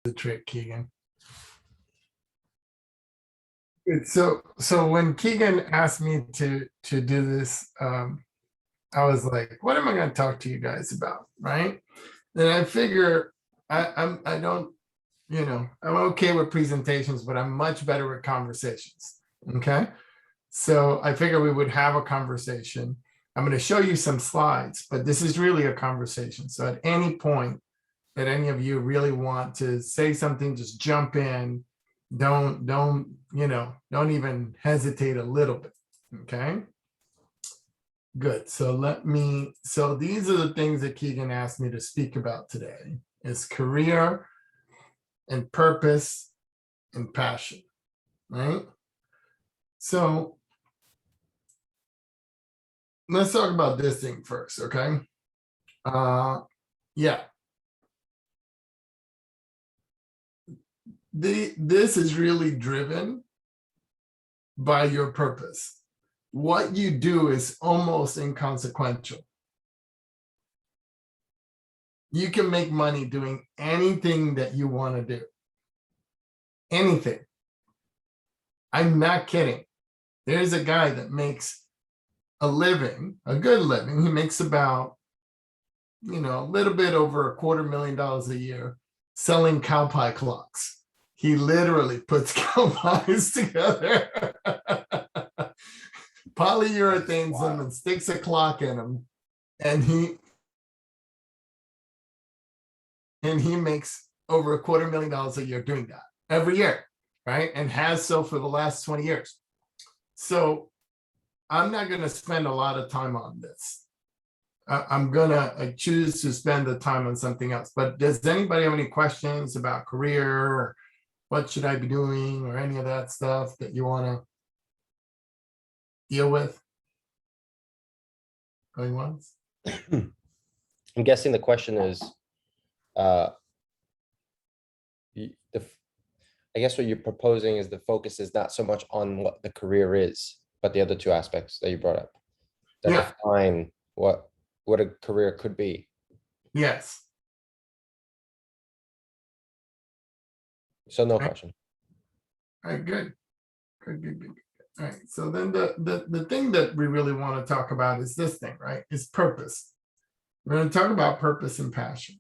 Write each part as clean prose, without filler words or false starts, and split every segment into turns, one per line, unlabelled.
the trick, Keegan. So when Keegan asked me to do this, I was like, what am I going to talk to you guys about, right? And I figure I don't, I'm okay with presentations, but I'm much better with conversations. Okay. So I figure we would have a conversation. I'm going to show you some slides, but this is really a conversation. So at any point that any of you really want to say something, just jump in. Don't even hesitate a little bit. Okay. Good. So these are the things that Keegan asked me to speak about today is career and purpose and passion, right? So let's talk about this thing first, okay? Yeah. This is really driven by your purpose. What you do is almost inconsequential. You can make money doing anything that you want to do. Anything. I'm not kidding. There's a guy that makes a living, a good living. He makes about, a little bit over $250,000 a year selling cow pie clocks. He literally puts cow pies together, polyurethanes them and sticks a clock in them. And he makes over $250,000 a year doing that every year, right? And has so for the last 20 years. So I'm not going to spend a lot of time on this. I'm going to choose to spend the time on something else. But does anybody have any questions about career or what should I be doing or any of that stuff that you want to deal with? Going once?
I'm guessing the question is, I guess what you're proposing is the focus is not so much on what the career is, but the other two aspects that you brought up that define what a career could be.
Yes.
So no question.
All right, good. Good. All right. So then the thing that we really want to talk about is this thing, right? Is purpose. We're going to talk about purpose and passion.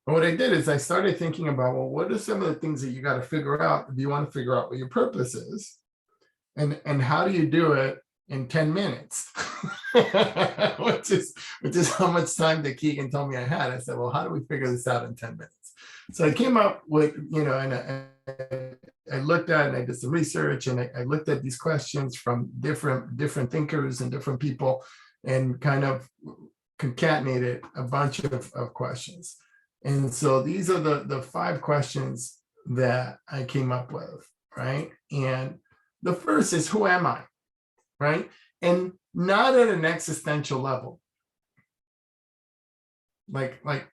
And what I did is I started thinking about, well, what are some of the things that you got to figure out if you want to figure out what your purpose is? And how do you do it in 10 minutes? which is how much time that Keegan told me I had. I said, well, how do we figure this out in 10 minutes? So I came up with, and I looked at and I did some research and I looked at these questions from different thinkers and different people and kind of concatenated a bunch of questions. And so these are the 5 questions that I came up with, right? And the first is, who am I, right? And not at an existential level. Like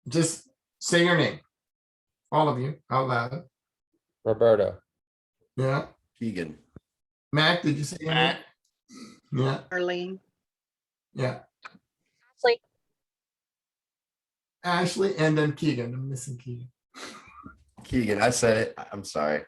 just say your name. All of you, out loud.
Roberto.
Yeah.
Keegan.
Mac, did you say your name? Yeah.
Arlene.
Yeah.
Ashley.
Ashley, and then Keegan. I'm missing Keegan.
Keegan, I said it. I'm sorry.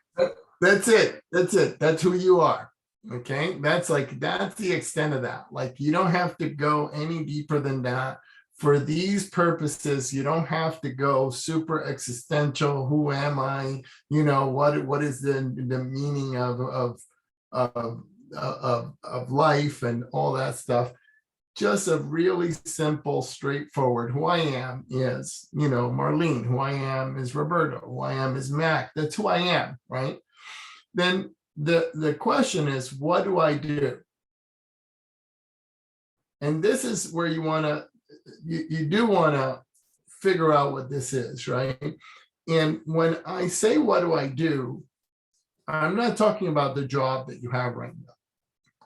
That's it. That's who you are. Okay. That's the extent of that. Like, you don't have to go any deeper than that. For these purposes, you don't have to go super existential. Who am I? What is the meaning of life and all that stuff? Just a really simple, straightforward. Who I am is, Marlene. Who I am is Roberto. Who I am is Mac. That's who I am, right? Then the question is, what do I do? And this is where you do want to figure out what this is, right? And when I say, what do I do? I'm not talking about the job that you have right now.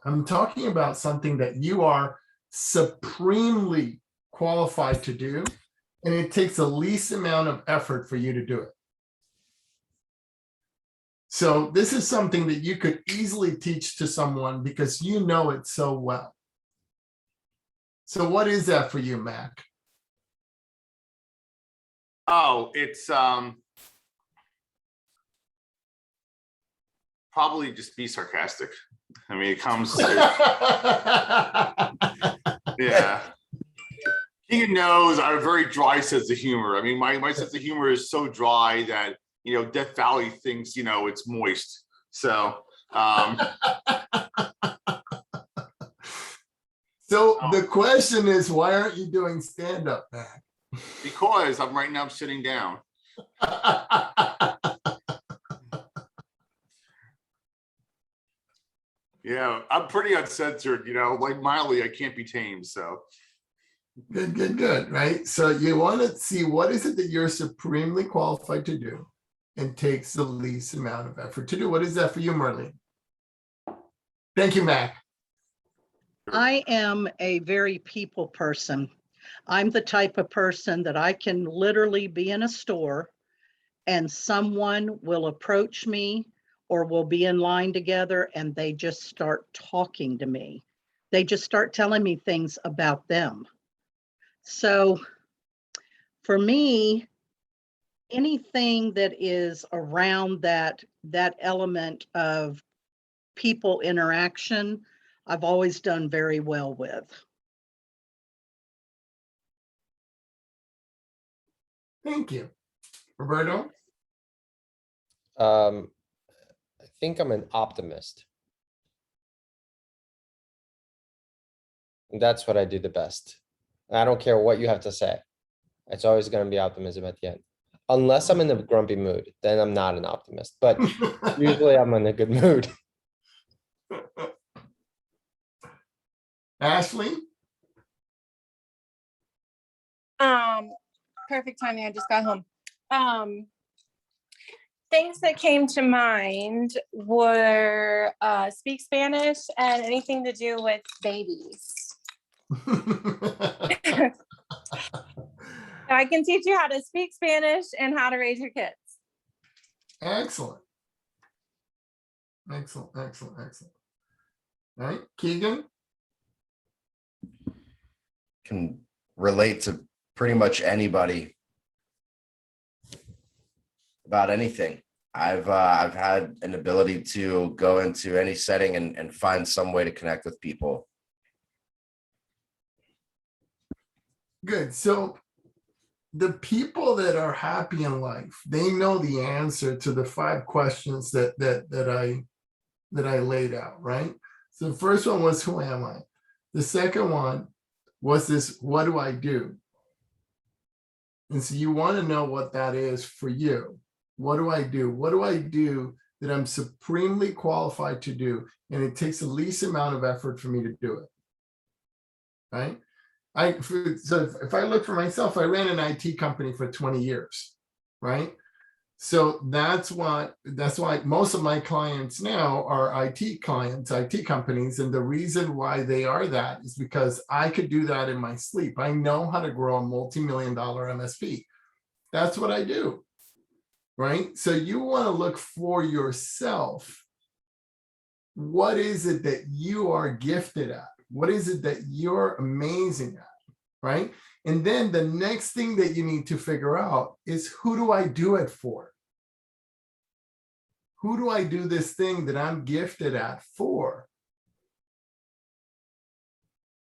I'm talking about something that you are supremely qualified to do, and it takes the least amount of effort for you to do it. So this is something that you could easily teach to someone because you know it so well. So what is that for you, Mac?
Oh, it's
probably just be sarcastic. I mean, it comes. Yeah. Keegan knows I have a very dry sense of humor. I mean, my sense of humor is so dry that, Death Valley thinks, it's moist. So,
so the question is, why aren't you doing stand-up, Mac?
because right now I'm sitting down. Yeah, I'm pretty uncensored, like Miley, I can't be tamed. So
Good, right? So you want to see what is it that you're supremely qualified to do and takes the least amount of effort to do. What is that for you, Marlene? Thank you, Mac.
I am a very people person. I'm the type of person that I can literally be in a store and someone will approach me or we'll be in line together and they just start talking to me. They just start telling me things about them. So for me, anything that is around that element of people interaction, I've always done very well with.
Thank you. Roberto?
I think I'm an optimist. That's what I do the best. I don't care what you have to say. It's always going to be optimism at the end. Unless I'm in a grumpy mood, then I'm not an optimist. But usually I'm in a good mood.
Ashley?
Perfect timing. I just got home. Things that came to mind were speak Spanish and anything to do with babies. I can teach you how to speak Spanish and how to raise your kids.
Excellent. Excellent. All right, Keegan?
Can relate to pretty much anybody about anything. I've had an ability to go into any setting and find some way to connect with people.
Good. So the people that are happy in life, they know the answer to the 5 questions that I laid out, right? So the first one was, who am I? The second one was this, what do I do? And so you want to know what that is for you. What do I do? What do I do that I'm supremely qualified to do? And it takes the least amount of effort for me to do it, right? So if I look for myself, I ran an IT company for 20 years, right? So that's why most of my clients now are IT clients, IT companies. And the reason why they are that is because I could do that in my sleep. I know how to grow a multi-million-dollar MSP. That's what I do, right? So you want to look for yourself. What is it that you are gifted at? What is it that you're amazing at, right? And then the next thing that you need to figure out is, who do I do it for? Who do I do this thing that I'm gifted at for?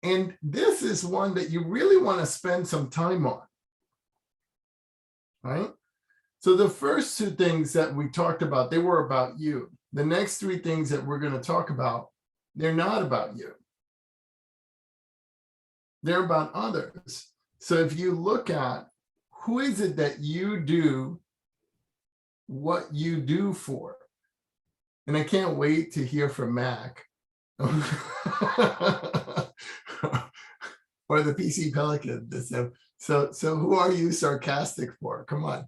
And this is one that you really want to spend some time on, right? So the first 2 things that we talked about, they were about you. The next 3 things that we're going to talk about, they're not about you. They're about others. So if you look at, who is it that you do what you do for? And I can't wait to hear from Mac or the PC Pelican. So who are you sarcastic for? Come on.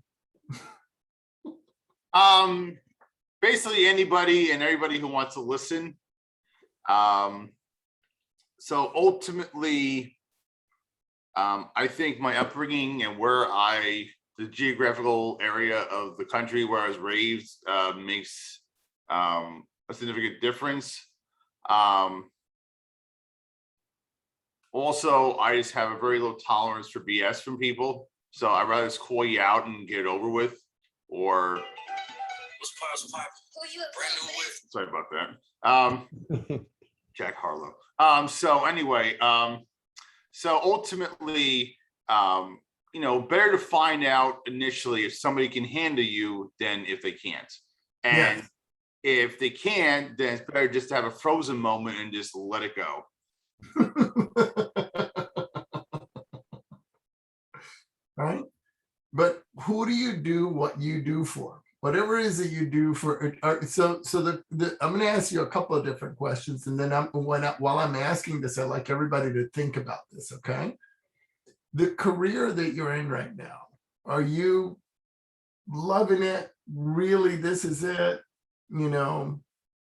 Basically anybody and everybody who wants to listen. So ultimately, I think my upbringing and the geographical area of the country where I was raised makes a significant difference. Also, I just have a very low tolerance for BS from people. So I'd rather just call you out and get it over with, or Sorry about that. Jack Harlow. So anyway, so ultimately, better to find out initially if somebody can handle you than if they can't. And
Yes.
if they can, then it's better just to have a frozen moment and just let it go.
Right? But who do you do what you do for? Whatever it is that you do for, so I'm going to ask you a couple of different questions, and then while I'm asking this, I'd like everybody to think about this, okay? The career that you're in right now, are you loving it? Really, this is it?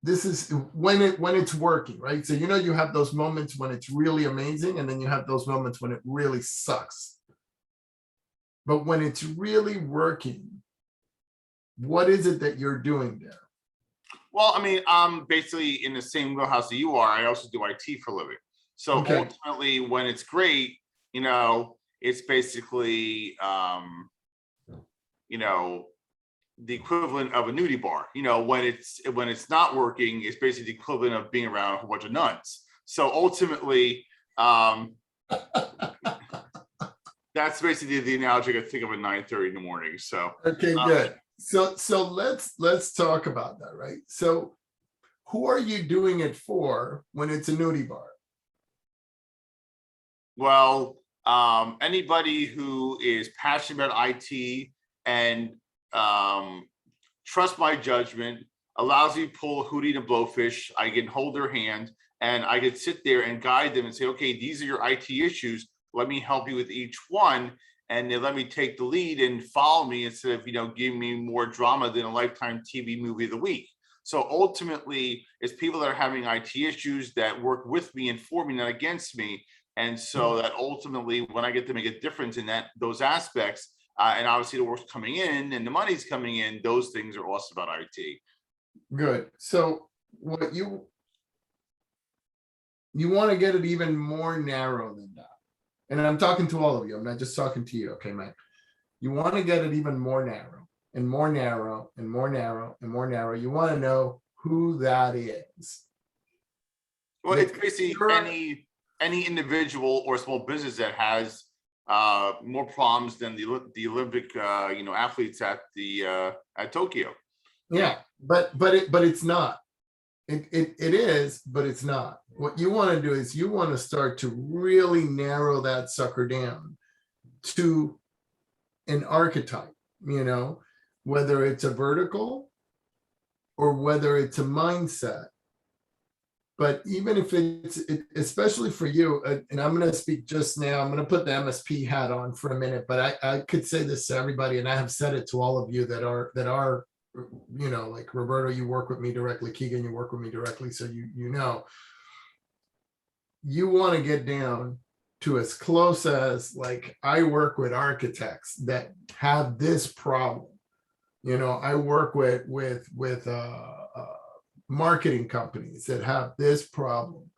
This is when it's working, right? So you have those moments when it's really amazing, and then you have those moments when it really sucks. But when it's really working, what is it that you're doing there?
Well, I mean, I'm basically in the same wheelhouse that you are. I also do IT for a living. So
Okay.
ultimately, when it's great, it's basically, the equivalent of a nudie bar. When it's not working, it's basically the equivalent of being around a whole bunch of nuns. So ultimately, that's basically the analogy I think of at 9:30 in the morning. So
Okay, good. So let's talk about that, right? So who are you doing it for when it's a nudie bar?
well, anybody who is passionate about IT and trust my judgment, allows me to pull a hootie and a blowfish. I can hold their hand and I can sit there and guide them and say, okay, these are your IT issues. Let me help you with each one. And then let me take the lead and follow me instead of, giving me more drama than a Lifetime TV movie of the week. So ultimately, it's people that are having IT issues that work with me and for me, not against me. And so that ultimately, when I get to make a difference in those aspects, and obviously the work's coming in and the money's coming in, those things are also about IT.
Good. So what you want to get it even more narrow than that. And I'm talking to all of you. I'm not just talking to you. Okay, Mike. You want to get it even more narrow and more narrow and more narrow and more narrow. You want to know who that is.
Well, it's basically any individual or small business that has more problems than the Olympic athletes at Tokyo.
Yeah, but it's not. It is, but it's not. What you want to do is you want to start to really narrow that sucker down to an archetype, whether it's a vertical or whether it's a mindset. But even if especially for you, and I'm going to speak just now, I'm going to put the MSP hat on for a minute, but I could say this to everybody, and I have said it to all of you that are, like Roberto, you work with me directly, Keegan, you work with me directly. So you want to get down to as close as, like, I work with architects that have this problem. I work with marketing companies that have this problem,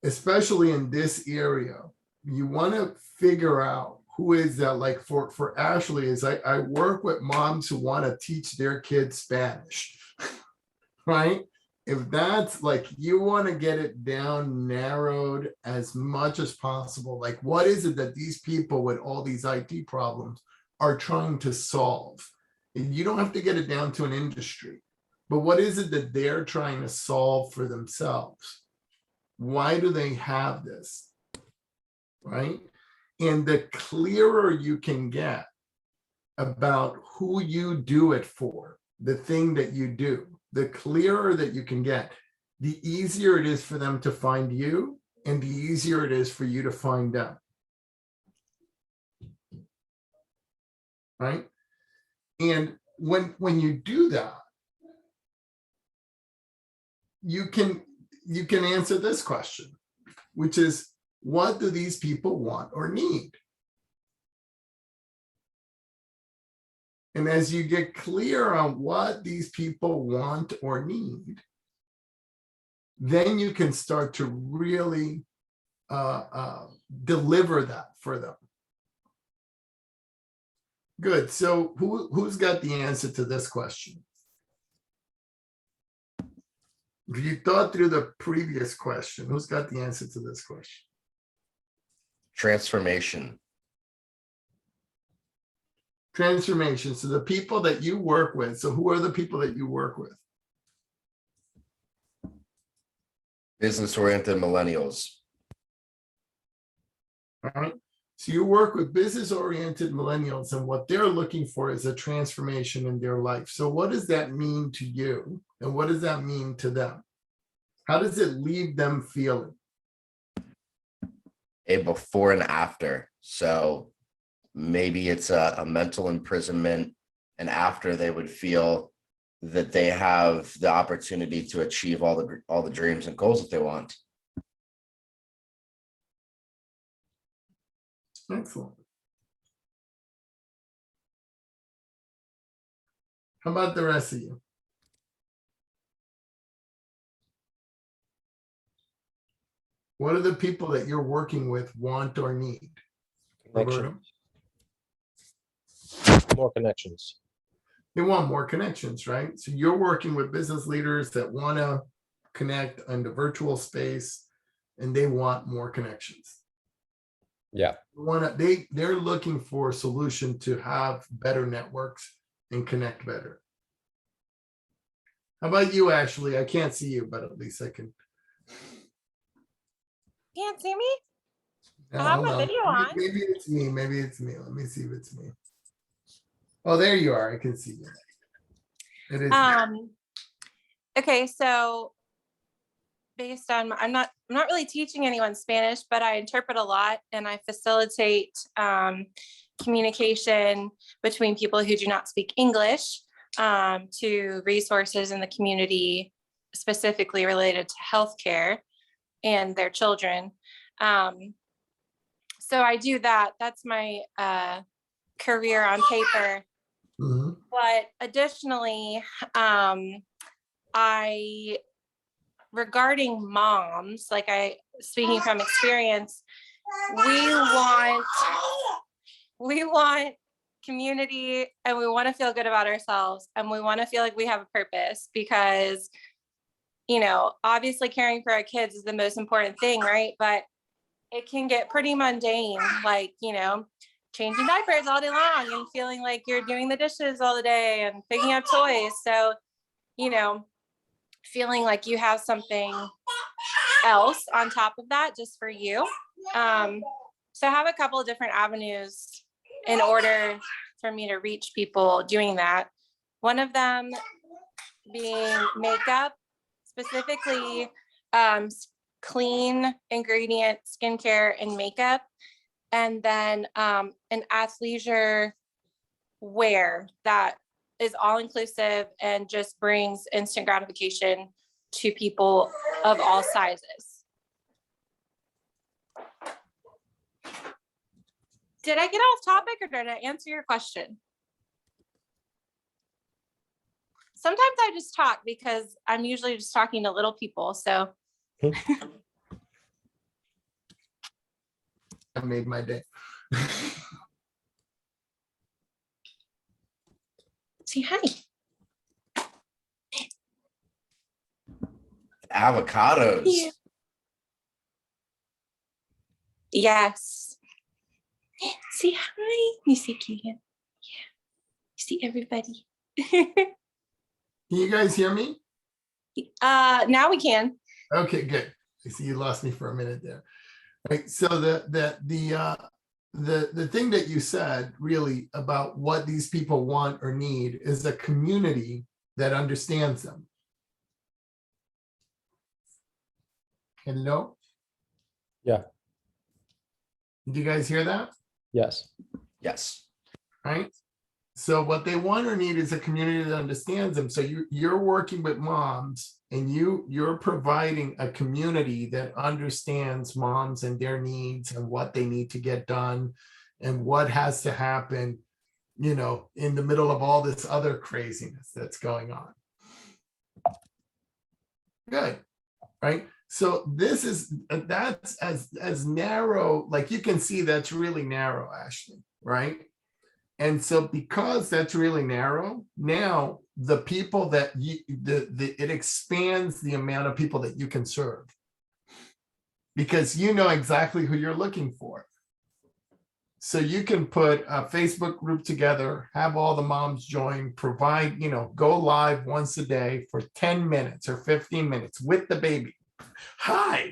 especially in this area. You want to figure out who is that. Like for Ashley, is I work with moms who want to teach their kids Spanish, right? If that's like, you want to get it down, narrowed as much as possible. Like, what is it that these people with all these IT problems are trying to solve? And you don't have to get it down to an industry, but what is it that they're trying to solve for themselves? Why do they have this, right? And the clearer you can get about who you do it for, the thing that you do, the clearer that you can get, the easier it is for them to find you, and the easier it is for you to find them. Right? And when you do that, you can answer this question, which is, what do these people want or need? And as you get clear on what these people want or need, then you can start to really deliver that for them. Good. So who's got the answer to this question? If you thought through the previous question, who's got the answer to this question?
Transformation.
Transformation. So the people that you work with. So who are the people that you work with?
Business-oriented millennials.
All right. So you work with business-oriented millennials, and what they're looking for is a transformation in their life. So what does that mean to you? And what does that mean to them? How does it leave them feeling?
A before and after. So maybe it's a mental imprisonment, and after they would feel that they have the opportunity to achieve all the dreams and goals that they want.
Excellent. How about the rest of you? What are the people that you're working with want or need? Roberto?
Connection. More connections.
They want more connections, right? So you're working with business leaders that want to connect in the virtual space, and they want more connections.
Yeah.
They're looking for a solution to have better networks and connect better. How about you, Ashley? I can't see you, but at least I can.
Can't see me?
No,
I have my
no.
video on.
Maybe it's me. Maybe it's me. Let me see if it's me. Oh, there you are. I can see you. It is.
Okay, so based on I'm not really teaching anyone Spanish, but I interpret a lot and I facilitate communication between people who do not speak English to resources in the community, specifically related to healthcare and their children. So I do that. That's my career on paper.
Mhm.
But additionally, regarding moms, speaking from experience, we want community, and we want to feel good about ourselves, and we want to feel like we have a purpose, because, obviously caring for our kids is the most important thing, right? But it can get pretty mundane, changing diapers all day long and feeling like you're doing the dishes all the day and picking up toys. So, feeling like you have something else on top of that just for you. So I have a couple of different avenues in order for me to reach people doing that. One of them being makeup, specifically clean ingredient skincare and makeup, and then an athleisure wear that is all inclusive and just brings instant gratification to people of all sizes. Did I get off topic, or did I answer your question? Sometimes I just talk because I'm usually just talking to little people. So
I made my day.
say hi.
Avocados.
Yeah. Yes. Say hi. You see Keegan. Yeah. You see everybody.
Can you guys hear me?
Now we can.
Okay, good. I see you lost me for a minute there. Right. So the thing that you said really about what these people want or need is a community that understands them. Hello?
Yeah.
Did you guys hear that?
Yes.
Yes.
Right. So what they want or need is a community that understands them. So you're working with moms, and you're providing a community that understands moms and their needs and what they need to get done and what has to happen, in the middle of all this other craziness that's going on. Good. Right. So that's as narrow, like you can see that's really narrow, Ashley, right? And so because that's really narrow, now the people that it expands the amount of people that you can serve. Because you know exactly who you're looking for. So you can put a Facebook group together, have all the moms join, provide, go live once a day for 10 minutes or 15 minutes with the baby. Hi,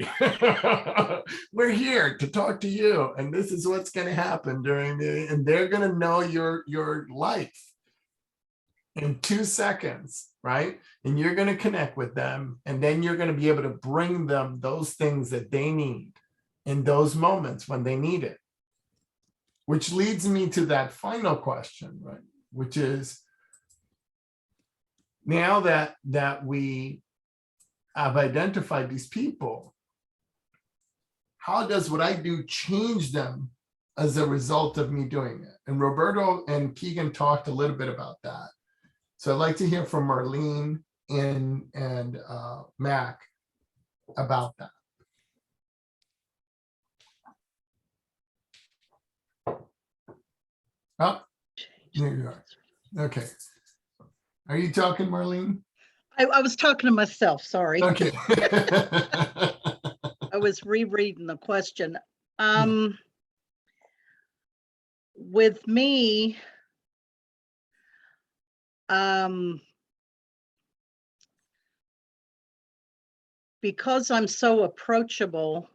we're here to talk to you. And this is what's going to happen and they're going to know your life in 2 seconds, right? And you're going to connect with them. And then you're going to be able to bring them those things that they need in those moments when they need it. Which leads me to that final question, right? Which is, now that we have identified these people, how does what I do change them as a result of me doing it? And Roberto and Keegan talked a little bit about that. So I'd like to hear from Marlene and Mac about that. Oh, there you are. Okay. Are you talking, Marlene?
I was talking to myself, sorry.
Okay.
I was rereading the question. With me, because I'm so approachable,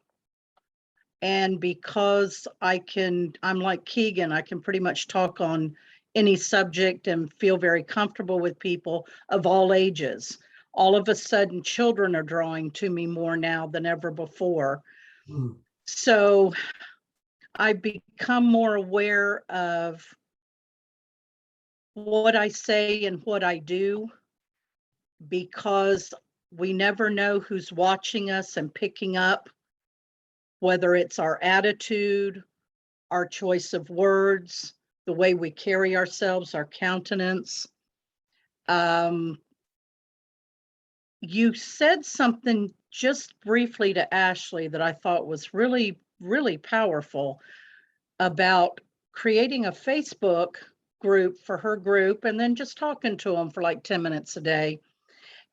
and because I'm like Keegan, I can pretty much talk on any subject and feel very comfortable with people of all ages. All of a sudden, children are drawing to me more now than ever before. So I've become more aware of what I say and what I do, because we never know who's watching us and picking up, whether it's our attitude, our choice of words, the way we carry ourselves, our countenance. You said something just briefly to Ashley that I thought was really, really powerful about creating a Facebook group for her group and then just talking to them for like 10 minutes a day.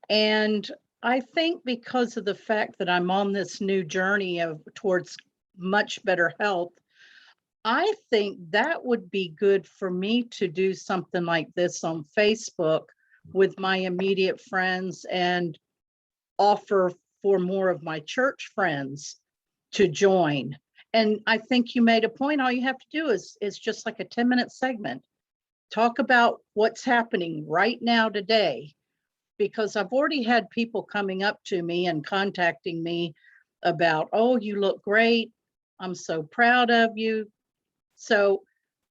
And I think because of the fact that I'm on this new journey towards much better health, I think that would be good for me to do something like this on Facebook with my immediate friends and offer for more of my church friends to join. And I think you made a point. All you have to do is just like a 10-minute segment. Talk about what's happening right now today, because I've already had people coming up to me and contacting me about, oh, you look great. I'm so proud of you. So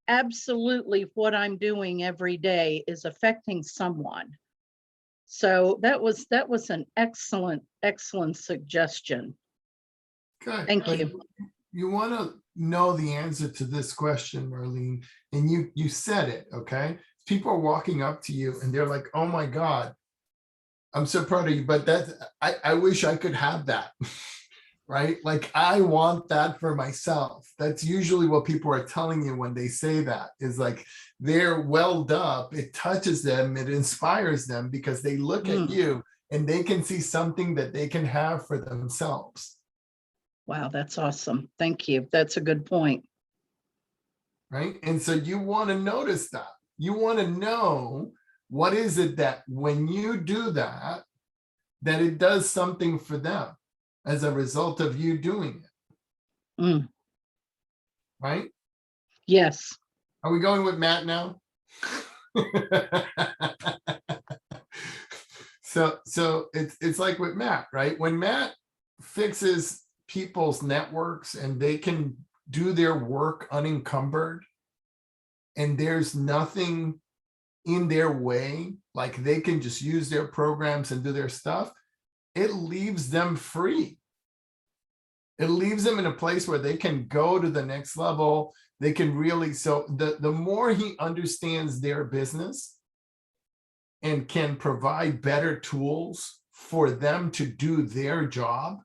absolutely what I'm doing every day is affecting someone. So that was an excellent suggestion.
Good.
Thank
But
you.
You want to know the answer to this question, Marlene, and you said it, okay? People are walking up to you and they're like, oh my God, I'm so proud of you, but I wish I could have that, right? Like I want that for myself. That's usually what people are telling you when they say that, is like they're welled up, it touches them, it inspires them because they look at you and they can see something that they can have for themselves.
Wow, that's awesome. Thank you. That's a good point.
Right? And so you want to notice that. You want to know what is it that when you do that, that it does something for them as a result of you doing it. Right?
Yes.
Are we going with Matt now? So it's like with Matt, right? When Matt fixes people's networks and they can do their work unencumbered and there's nothing in their way, like they can just use their programs and do their stuff, it leaves them free. It leaves them in a place where they can go to the next level. They can really, so the more he understands their business and can provide better tools for them to do their job,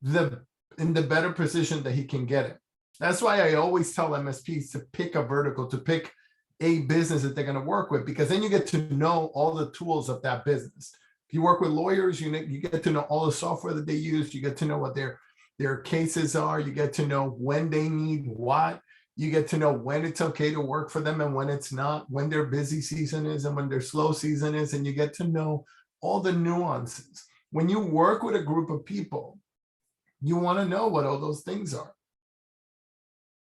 in the better position that he can get it. That's why I always tell MSPs to pick a vertical, to pick a business that they're going to work with, because then you get to know all the tools of that business. If you work with lawyers, you get to know all the software that they use. You get to know what their cases are. You get to know when they need what. You get to know when it's okay to work for them and when it's not, when their busy season is and when their slow season is, and you get to know all the nuances. When you work with a group of people, you want to know what all those things are.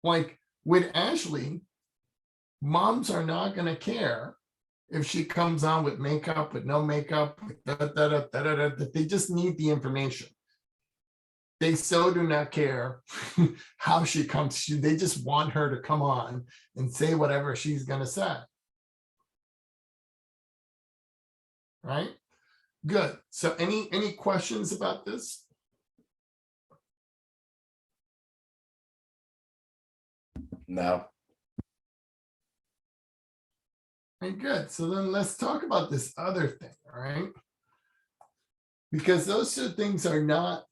Like with Ashley, moms are not going to care if she comes on with makeup, with no makeup, that they just need the information. They so do not care how she comes. They just want her to come on and say whatever she's going to say. Right? Good. So any questions about this?
No.
Okay, good. So then let's talk about this other thing, all right? Because those two things are not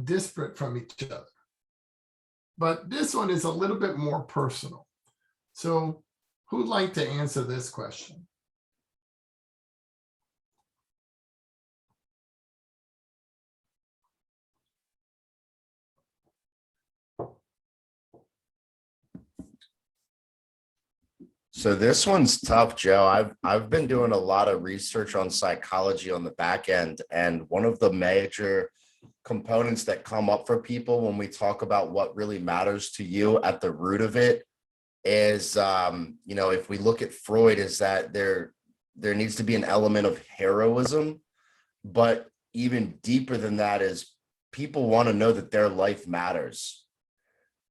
disparate from each other. But this one is a little bit more personal. So who'd like to answer this question?
So this one's tough, Joe. I've been doing a lot of research on psychology on the back end, and one of the major components that come up for people when we talk about what really matters to you at the root of it is, if we look at Freud, is that there needs to be an element of heroism, but even deeper than that is people want to know that their life matters.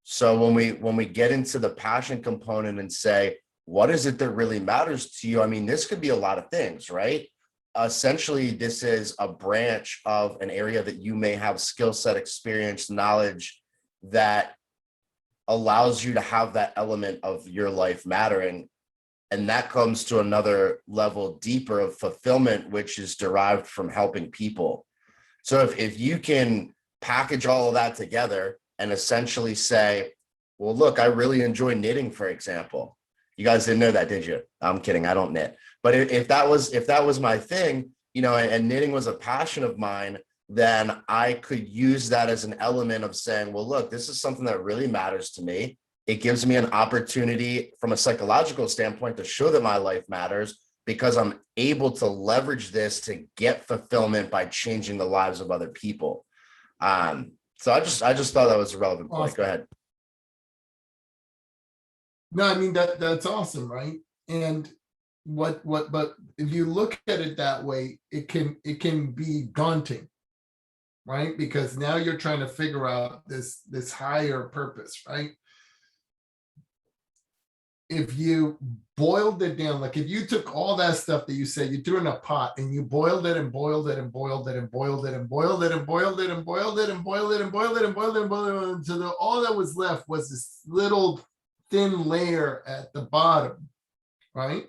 So when we get into the passion component and say, what is it that really matters to you? I mean, this could be a lot of things, right? Essentially, this is a branch of an area that you may have skill set, experience, knowledge that allows you to have that element of your life mattering. And that comes to another level deeper of fulfillment, which is derived from helping people. So if you can package all of that together and essentially say, well, look, I really enjoy knitting, for example. You guys didn't know that, did you? I'm kidding. I don't knit. But if that was my thing, and knitting was a passion of mine, then I could use that as an element of saying, well, look, this is something that really matters to me. It gives me an opportunity from a psychological standpoint to show that my life matters because I'm able to leverage this to get fulfillment by changing the lives of other people. So I just thought that was a relevant point.
Awesome.
Go ahead.
No, I mean, that's awesome, right? And but if you look at it that way, it can be daunting, right? Because now you're trying to figure out this higher purpose, right? If you boiled it down, like if you took all that stuff that you said, you threw in a pot and you boiled it and boiled it and boiled it and boiled it and boiled it and boiled it and boiled it and boiled it and boiled it and boiled it and boiled it until all that was left was this little thin layer at the bottom, right?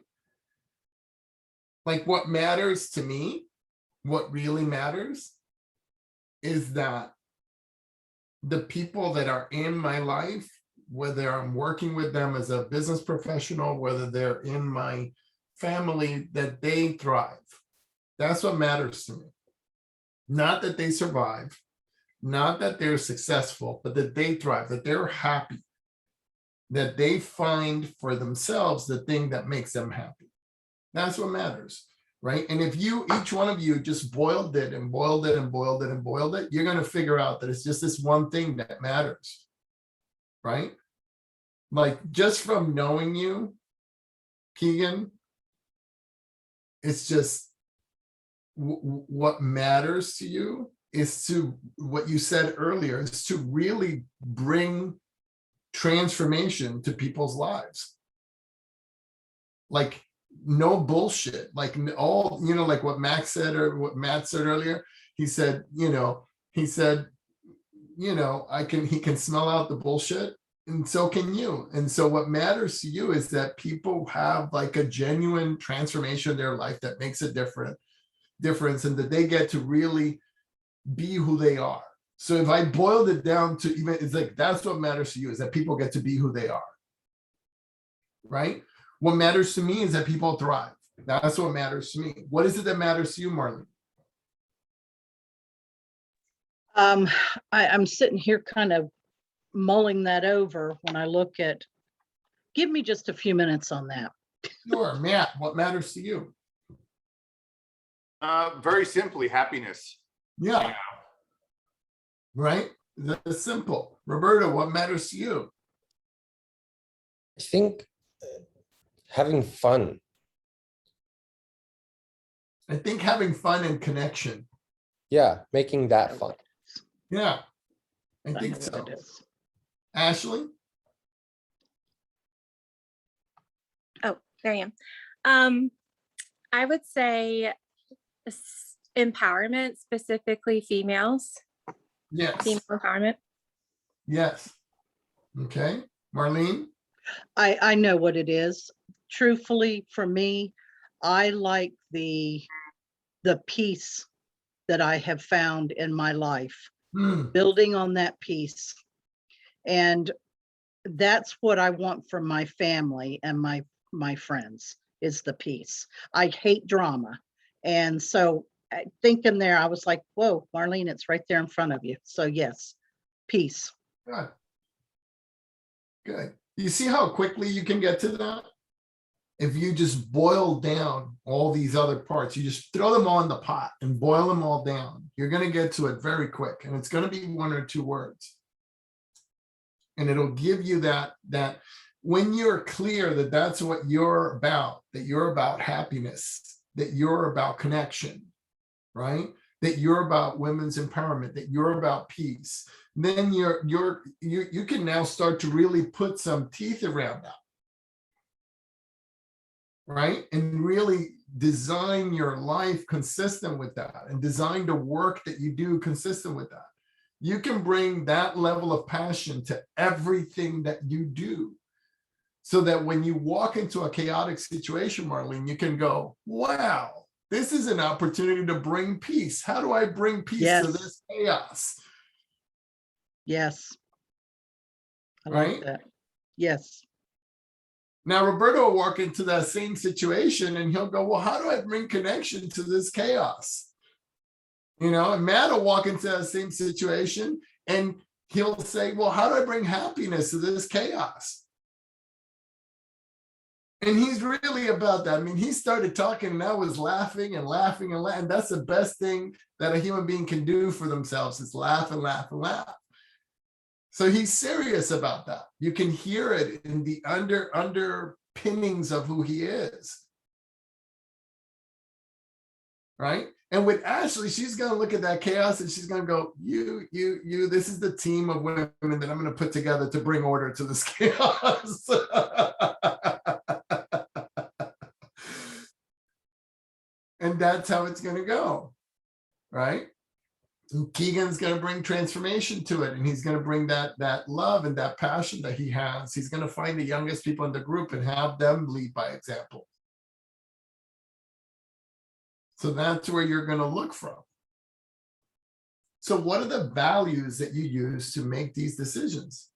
Like what matters to me, what really matters is that the people that are in my life, whether I'm working with them as a business professional, whether they're in my family, that they thrive. That's what matters to me. Not that they survive, not that they're successful, but that they thrive, that they're happy, that they find for themselves the thing that makes them happy. That's what matters, right? And if each one of you just boiled it and boiled it and boiled it and boiled it, you're going to figure out that it's just this one thing that matters, right? Like just from knowing you, Keegan, it's just what matters to you is to, what you said earlier, is to really bring transformation to people's lives. Like no bullshit, like all, like what Max said or what Matt said earlier. He said, he can smell out the bullshit, and so can you. And so what matters to you is that people have like a genuine transformation in their life that makes a difference, and that they get to really be who they are. So if I boiled it down to even, it's like, that's what matters to you, is that people get to be who they are. Right? What matters to me is that people thrive. That's what matters to me. What is it that matters to you, Marlene?
I'm sitting here kind of mulling that over when I look at, give me just a few minutes on that.
Sure, Matt, what matters to you?
Very simply, happiness.
Yeah. Right? That's simple. Roberta, what matters to you?
I think having fun.
I think having fun and connection.
Yeah, making that fun.
Yeah, I
I know
think
what
so.
it is.
Ashley?
Oh, there I am. I would say empowerment, specifically females,
Yes,
female empowerment.
yes. Okay, Marlene?
I know what it is. Truthfully, for me, I like the peace that I have found in my life,
Hmm,
building on that peace. And that's what I want from my family and my friends, is the peace. I hate drama. And so thinking there, I was like, whoa, Marlene, it's right there in front of you. So yes, peace.
good. Good. You see how quickly you can get to that? If you just boil down all these other parts, you just throw them all in the pot and boil them all down. You're going to get to it very quick, and it's going to be 1 or 2 words. And it'll give you that when you're clear that that's what you're about, that you're about happiness, that you're about connection, right? That you're about women's empowerment, that you're about peace, then you can now start to really put some teeth around that. Right? And really design your life consistent with that, and design the work that you do consistent with that. You can bring that level of passion to everything that you do, so that when you walk into a chaotic situation, Marlene, you can go, wow, this is an opportunity to bring peace. How do I bring peace to
Yes.
this chaos?
Yes. I
Right?
like that. Yes.
Now, Roberto will walk into that same situation and he'll go, well, how do I bring connection to this chaos? You know, and Matt will walk into that same situation and he'll say, well, how do I bring happiness to this chaos? And he's really about that. I mean, he started talking and I was laughing and laughing and laughing. That's the best thing that a human being can do for themselves, is laugh and laugh and laugh. So he's serious about that. You can hear it in the underpinnings of who he is. Right? And with Ashley, she's going to look at that chaos and she's going to go, you, this is the team of women that I'm going to put together to bring order to this chaos. And that's how it's going to go. Right? Keegan's going to bring transformation to it, and he's going to bring that love and that passion that he has. He's going to find the youngest people in the group and have them lead by example. So that's where you're going to look from. So what are the values that you use to make these decisions?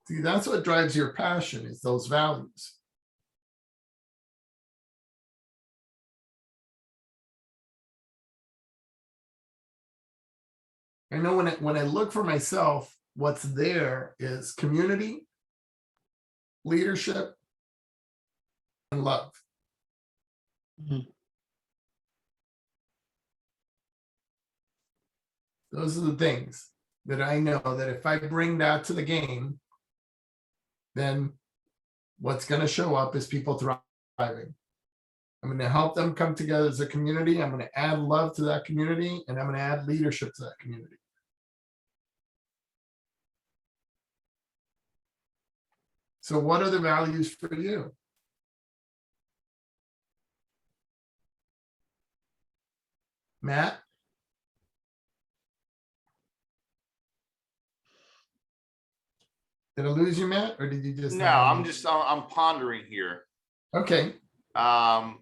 See, that's what drives your passion, is those values. I know when I look for myself, what's there is community, leadership, and love.
Mhm.
Those are the things that I know that if I bring that to the game, then what's going to show up is people thriving. I'm going to help them come together as a community. I'm going to add love to that community, and I'm going to add leadership to that community. So what are the values for you? Matt? Did I lose you, Matt, or did you just?
No, I'm pondering here.
Okay.
Well,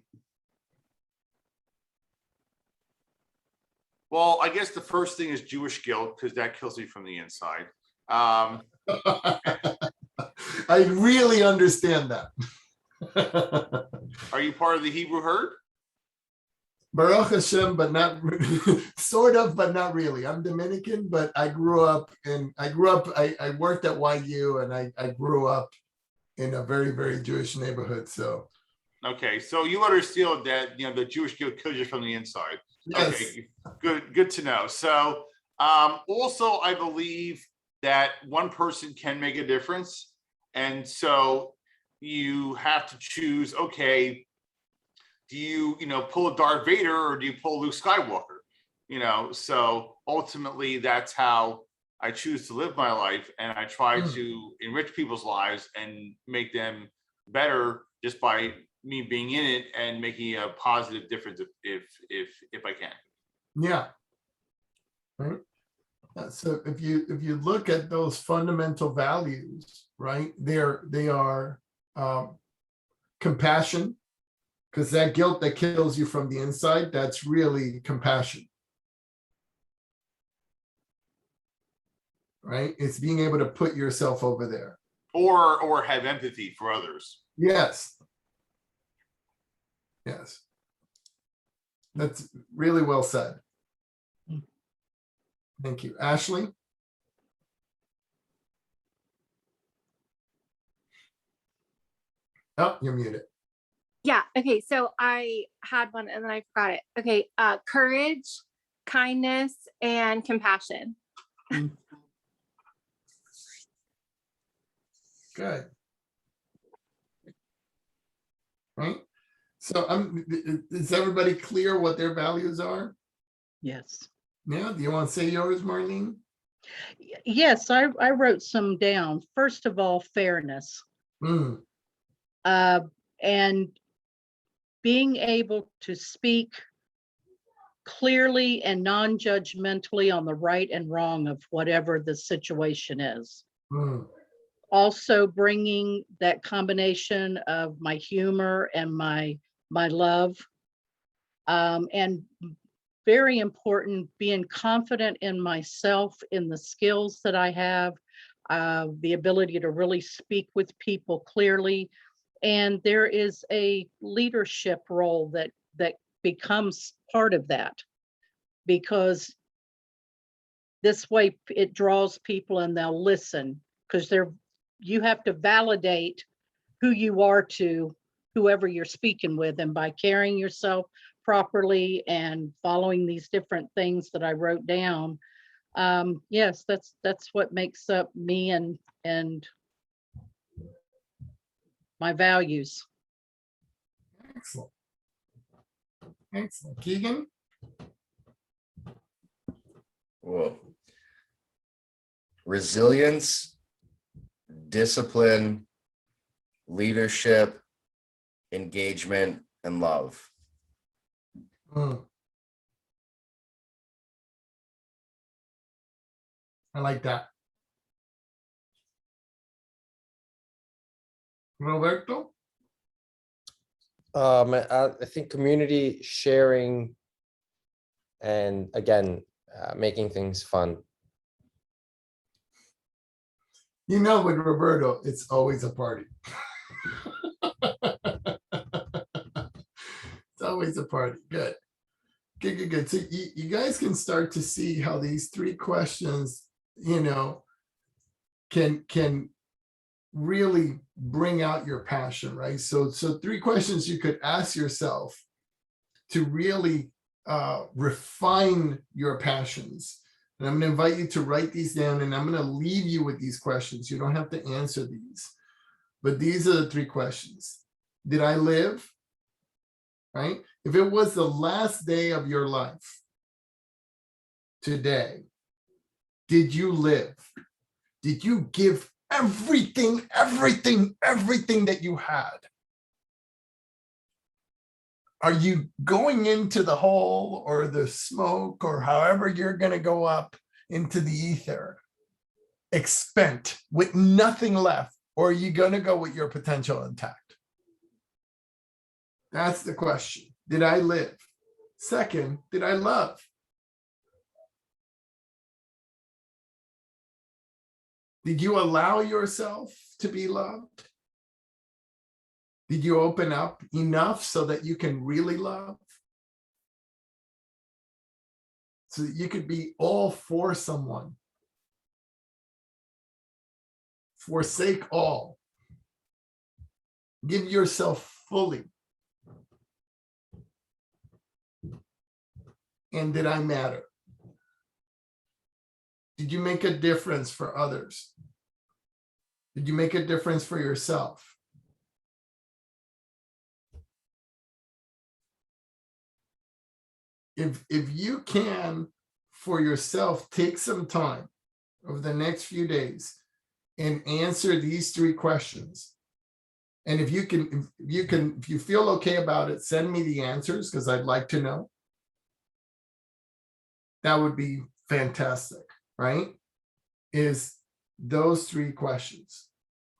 I guess the first thing is Jewish guilt, because that kills me from the inside. Um,
I really understand that.
are you part of the Hebrew herd?
Baruch Hashem, but not sort of, but not really. I'm Dominican, but I worked at YU, and I grew up in a very, very Jewish neighborhood. So
Okay, so you understand that, the Jewish guilt kills you from the inside.
yes,
Okay, good to know. So also I believe that one person can make a difference. And so you have to choose, okay, do you pull a Darth Vader or do you pull Luke Skywalker? So ultimately that's how I choose to live my life, and I try to enrich people's lives and make them better just by me being in it and making a positive difference if I can.
yeah. Right. So if you look at those fundamental values, right, they are compassion, because that guilt that kills you from the inside, that's really compassion. Right? It's being able to put yourself over there.
Or have empathy for others.
Yes. Yes. That's really well said. Thank you. Ashley? Oh, you're muted.
Yeah. Okay. So I had one and then I forgot it. Okay. Courage, kindness, and compassion.
Good. Right. So is everybody clear what their values are?
Yes.
Yeah. Do you want to say yours, Marlene?
Yes, I wrote some down. First of all, fairness. And being able to speak clearly and non-judgmentally on the right and wrong of whatever the situation is. Also bringing that combination of my humor and my love, and very important, being confident in myself, in the skills that I have, the ability to really speak with people clearly. And there is a leadership role that becomes part of that, because this way it draws people and they'll listen, because you have to validate who you are to whoever you're speaking with, and by carrying yourself properly and following these different things that I wrote down. Yes, that's what makes up me and my values.
Excellent. Excellent. Keegan?
Whoa. Resilience, discipline, leadership, engagement, and love.
I like that. Roberto?
I think community sharing, and again, making things fun.
With Roberto, it's always a party. It's always a party. Good. Good. So you guys can start to see how these three questions, can really bring out your passion, right? So three questions you could ask yourself to really refine your passions. And I'm going to invite you to write these down, and I'm going to leave you with these questions. You don't have to answer these, but these are the three questions. Did I live? Right? If it was the last day of your life today, did you live? Did you give everything that you had? Are you going into the hole or the smoke or however you're going to go up into the ether, expent with nothing left? Or are you going to go with your potential intact? That's the question. Did I live? Second, did I love? Did you allow yourself to be loved? Did you open up enough so that you can really love? So that you could be all for someone. Forsake all. Give yourself fully. And did I matter? Did you make a difference for others? Did you make a difference for yourself? If you can, for yourself, take some time over the next few days and answer these 3 questions. And if you feel okay about it, send me the answers because I'd like to know. That would be fantastic, right? Is those 3 questions.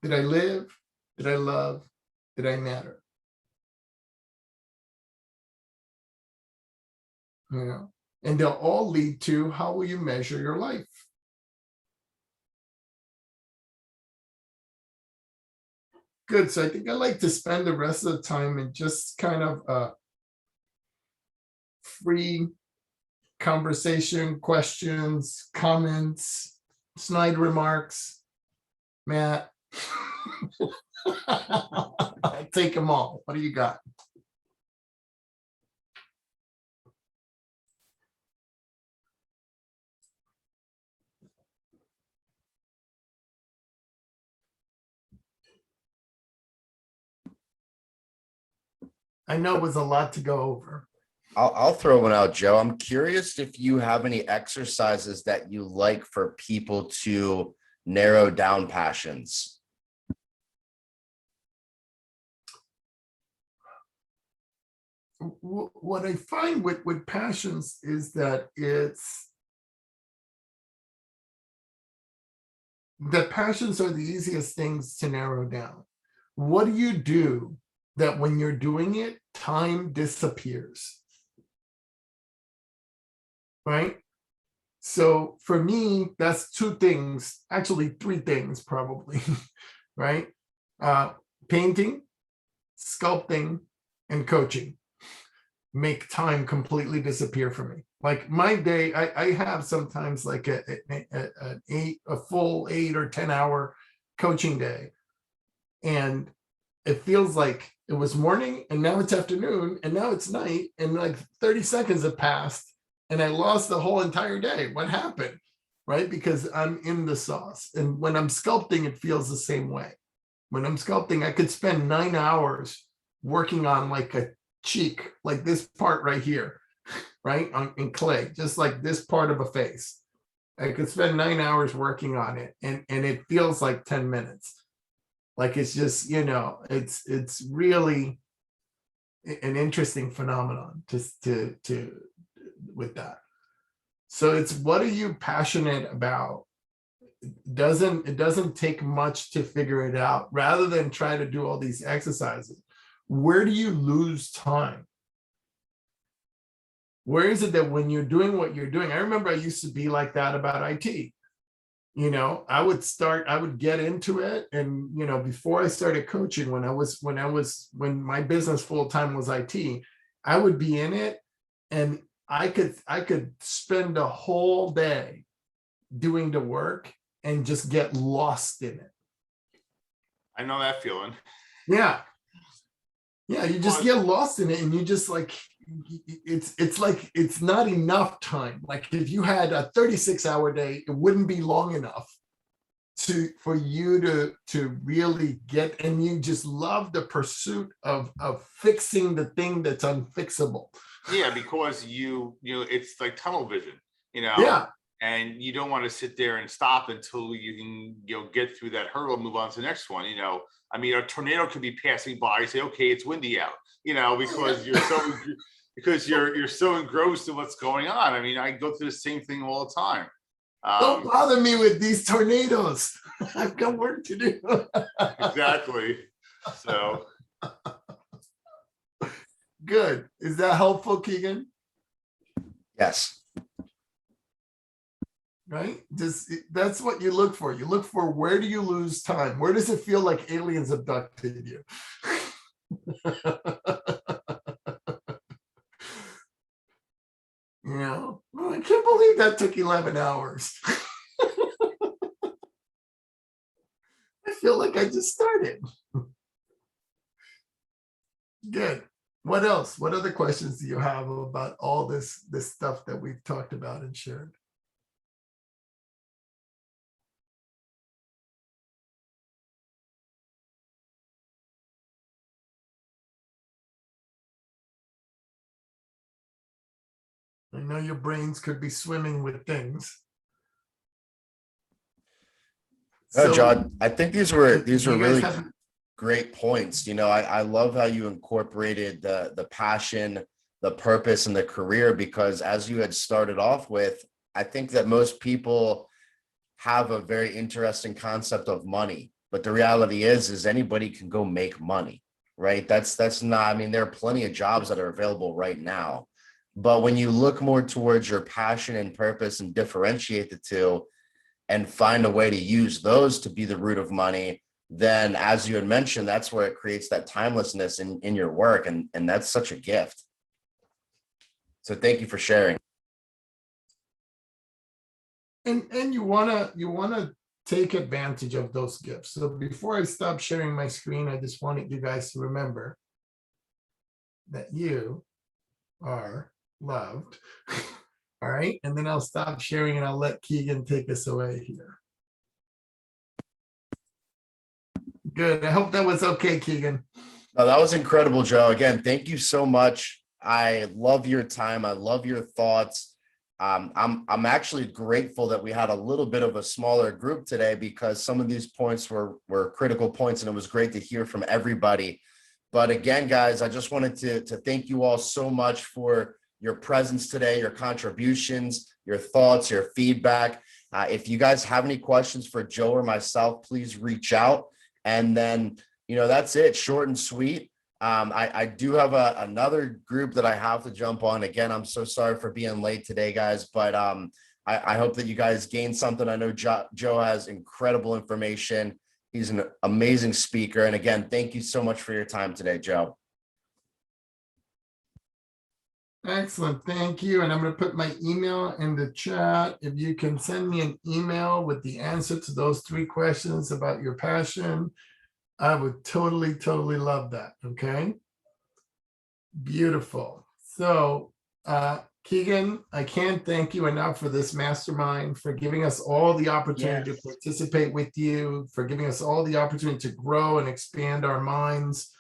Did I live? Did I love? Did I matter? You know, and they'll all lead to how will you measure your life? Good. So I think I'd like to spend the rest of the time in just kind of free conversation, questions, comments, snide remarks. Matt, I'll take them all. What do you got? I know it was a lot to go over.
I'll throw one out, Joe. I'm curious if you have any exercises that you like for people to narrow down passions.
What I find with passions is that passions are the easiest things to narrow down. What do you do that when you're doing it, time disappears? Right? So for me, that's 2 things, actually 3 things probably, right? Painting, sculpting, and coaching make time completely disappear for me. Like my day, I have sometimes like a full 8 or 10 hour coaching day. And it feels like it was morning and now it's afternoon and now it's night and like 30 seconds have passed and I lost the whole entire day. What happened? Right? Because I'm in the sauce. And when I'm sculpting, it feels the same way. When I'm sculpting, I could spend 9 hours working on like a cheek, like this part right here, right? In clay, just like this part of a face. I could spend 9 hours working on it and it feels like 10 minutes. Like it's just, you know, it's really an interesting phenomenon to with that. So it's, what are you passionate about? It doesn't take much to figure it out. Rather than try to do all these exercises, where do you lose time? Where is it that when you're doing what you're doing? I remember I used to be like that about IT. You know, I would get into it. And, you know, before I started coaching, when my business full time was IT, I would be in it and I could spend a whole day doing the work and just get lost in it.
I know that feeling.
Yeah. Yeah. You just get lost in it and you just like, it's like, it's not enough time. Like if you had a 36-hour day, it wouldn't be long enough for you to really get, and you just love the pursuit of fixing the thing that's unfixable.
Yeah, because you know, it's like tunnel vision, you know.
Yeah.
And you don't want to sit there and stop until you can, you know, get through that hurdle, move on to the next one. You know, I mean, a tornado could be passing by. You say, okay, it's windy out. You know, because you're so engrossed in what's going on. I mean, I go through the same thing all the time.
Don't bother me with these tornadoes. I've got work to do.
Exactly. So.
Good. Is that helpful, Keegan?
Yes.
Right? That's what you look for. You look for, where do you lose time? Where does it feel like aliens abducted you? You know, oh, I can't believe that took 11 hours. I feel like I just started. Good. What else? What other questions do you have about all this stuff that we've talked about and shared? I know your brains could be swimming with things.
No,
So,
John, I think these were
do you guys
really
have-
great points. You know, I love how you incorporated the passion, the purpose, and the career, because as you had started off with, I think that most people have a very interesting concept of money, but the reality is anybody can go make money, right? That's not, I mean, there are plenty of jobs that are available right now. But when you look more towards your passion and purpose and differentiate the two and find a way to use those to be the root of money, then as you had mentioned, that's where it creates that timelessness in your work. And that's such a gift. So thank you for sharing.
And you wanna take advantage of those gifts. So before I stop sharing my screen, I just wanted you guys to remember that you are loved. All right, and then I'll stop sharing and I'll let Keegan take us away here. Good. I hope that was okay, Keegan.
No, that was incredible, Joe. Again, thank you so much. I love your time. I love your thoughts. I'm actually grateful that we had a little bit of a smaller group today, because some of these points were critical points, and it was great to hear from everybody. But again, guys, I just wanted to thank you all so much for your presence today, your contributions, your thoughts, your feedback. If you guys have any questions for Joe or myself, please reach out. And then, you know, that's it, short and sweet. I do have another group that I have to jump on. Again, I'm so sorry for being late today, guys, but I hope that you guys gained something. I know Joe has incredible information. He's an amazing speaker. And again, thank you so much for your time today, Joe.
Excellent, thank you. And I'm going to put my email in the chat. If you can send me an email with the answer to those 3 questions about your passion, I would totally love that. Okay. Beautiful. So, Keegan, I can't thank you enough for this mastermind, for giving us all the opportunity to participate with you, for giving us all the opportunity to grow and expand our minds,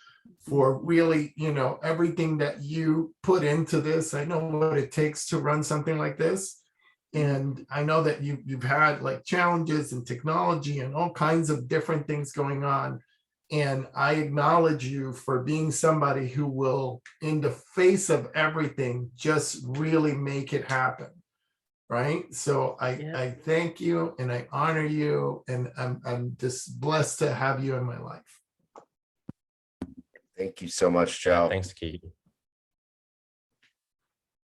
for really, you know, everything that you put into this. I know what it takes to run something like this. And I know that you've had like challenges and technology and all kinds of different things going on. And I acknowledge you for being somebody who will, in the face of everything, just really make it happen. Right. So I thank you and I honor you. And I'm just blessed to have you in my life.
Thank you so much, Joe.
Thanks, Keegan.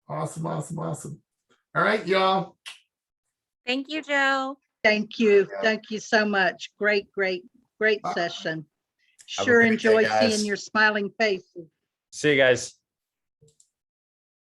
Awesome. All right, y'all.
Thank you, Joe.
Thank you. Thank you so much. Great
Bye.
session.
Have a
Sure
great day,
enjoy
guys.
seeing your smiling faces.
See you guys.